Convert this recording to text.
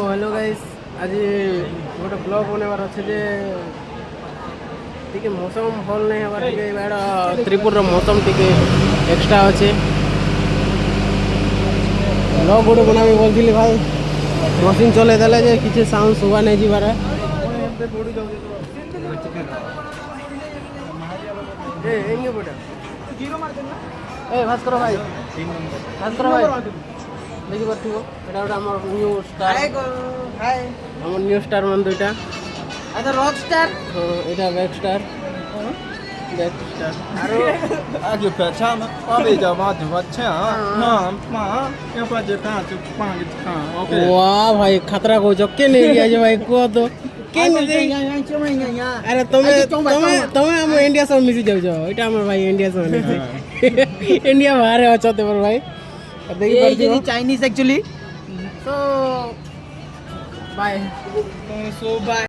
Hello guys आज गोटे blog बनवार अच्छे जे टिके मौसम भल नहीं हबार टिके एबार त्रिपुर मौसम टिके एक्स्ट्रा अच्छे ब्लॉग गोटे बनाबी बोलती भाई मशीन चले देले जे किसी साउंड सुबह नहीं जीवार भास्कर भाई देखी पार्थिव এটা ওটা আমার নিউ স্টার আমার নিউ স্টার মান দুইটা এটা রক স্টার এটা ব্যাক স্টার আর আগে পেছা না পাবে যাওয়া যাচ্ছে হ্যাঁ মা এ পাজে কাছে পাঁচ হ্যাঁ ওকে वाह भाई खतरा को चक्के नहीं गया जे भाई को तो के नहीं अरे তুমি তুমি हम इंडिया से मिसी जाओ जाओ এটা আমার ভাই इंडिया से मिसी इंडिया बाहर है अच्छा तो भाई देखी Parthiv Chinese actually So, bye. So bye.